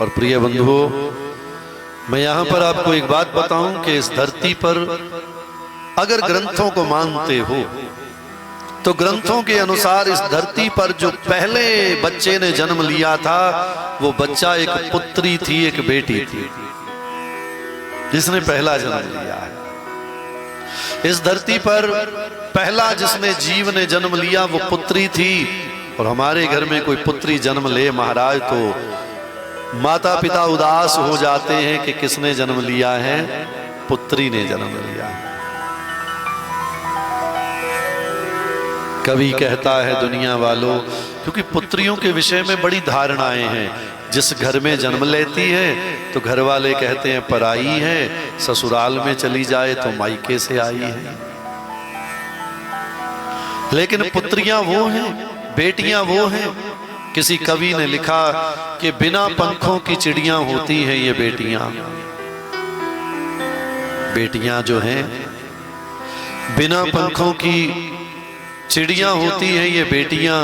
और प्रिय बंधुओं, मैं यहाँ पर आपको एक बात बताऊं कि इस धरती पर अगर ग्रंथों को मानते हो तो ग्रंथों के अनुसार इस धरती पर जो पहले बच्चे ने जन्म लिया था वो बच्चा एक पुत्री थी, एक बेटी थी जिसने पहला जन्म लिया है। इस धरती पर पहला जिसने जीव ने जन्म लिया वो पुत्री थी। और हमारे घर में कोई पुत्री जन्म ले महाराज तो माता पिता उदास हो जाते हैं कि किसने जन्म लिया है, पुत्री ने जन्म लिया है। कवि कहता है दुनिया वालों, क्योंकि पुत्रियों के विषय में बड़ी धारणाएं हैं। जिस घर में जन्म लेती है तो घर वाले कहते हैं पराई है, ससुराल में चली जाए तो मायके से आई है। लेकिन पुत्रियां वो हैं, बेटियां वो हैं। किसी कवि ने लिखा कि बिना पंखों की चिड़ियां होती हैं ये बेटियां। बेटियां जो हैं बिना पंखों की चिड़ियां होती हैं ये बेटियां।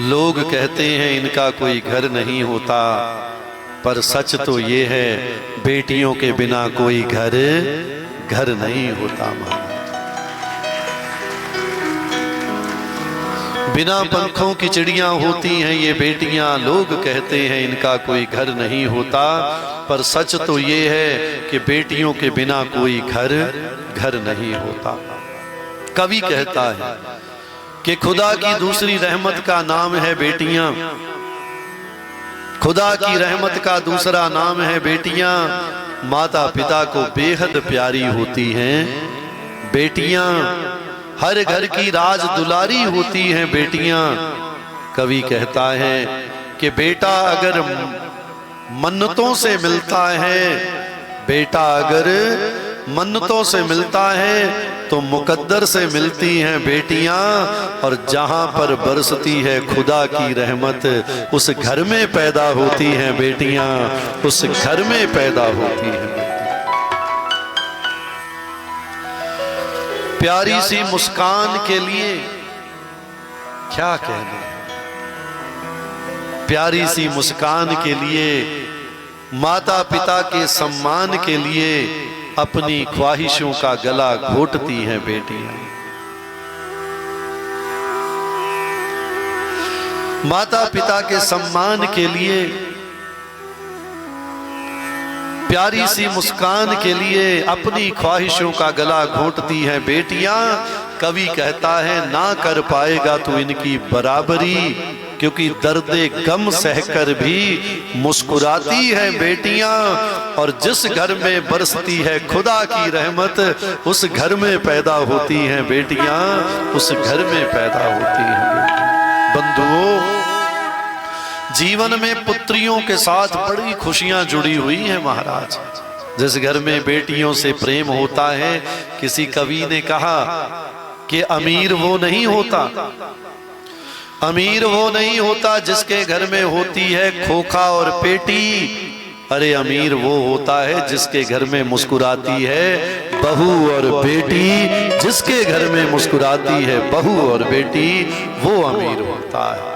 लोग कहते हैं इनका कोई घर नहीं होता, पर सच तो ये है बेटियों के बिना कोई घर नहीं होता। बिना पंखों की चिड़ियां होती हैं ये बेटियां। लोग कहते हैं इनका कोई घर नहीं होता, पर सच तो ये है कि बेटियों के बिना कोई घर नहीं होता। कवि कहता है कि खुदा की दूसरी रहमत का नाम है बेटियां। खुदा की रहमत का दूसरा नाम है बेटियां। माता पिता को बेहद प्यारी होती हैं बेटियां। हर घर की राज दुलारी होती हैं बेटियां। कवि कहता है कि बेटा अगर मन्नतों से मिलता है, बेटा अगर मन्नतों से मिलता है तो मुकद्दर से मिलती हैं बेटियां। और जहां पर बरसती है खुदा की रहमत उस घर में पैदा होती हैं बेटियां, उस घर में पैदा होती हैं। प्यारी सी मुस्कान के लिए क्या कहना, प्यारी सी मुस्कान के लिए, माता पिता के सम्मान के लिए अपनी ख्वाहिशों का गला घोटती हैं बेटियां। माता पिता के सम्मान के लिए, प्यारी सी मुस्कान के लिए अपनी ख्वाहिशों का गला घोटती हैं बेटियां। कवि कहता है ना कर पाएगा तू इनकी बराबरी, क्योंकि दर्दे गम सहकर भी मुस्कुराती है बेटियां। और जिस घर में बरसती है खुदा की रहमत उस घर में पैदा होती हैं बेटियां, उस घर में पैदा होती हैं। बंधुओं, जीवन में पुत्रियों के साथ बड़ी खुशियां जुड़ी हुई हैं महाराज। जिस घर में बेटियों से प्रेम होता है, किसी कवि ने कहा कि अमीर वो नहीं होता, अमीर वो नहीं होता जिसके घर में होती है खोखा और पेटी। अरे अमीर वो होता है जिसके घर में मुस्कुराती है बहू और बेटी। जिसके घर में मुस्कुराती है बहू और बेटी वो अमीर होता है।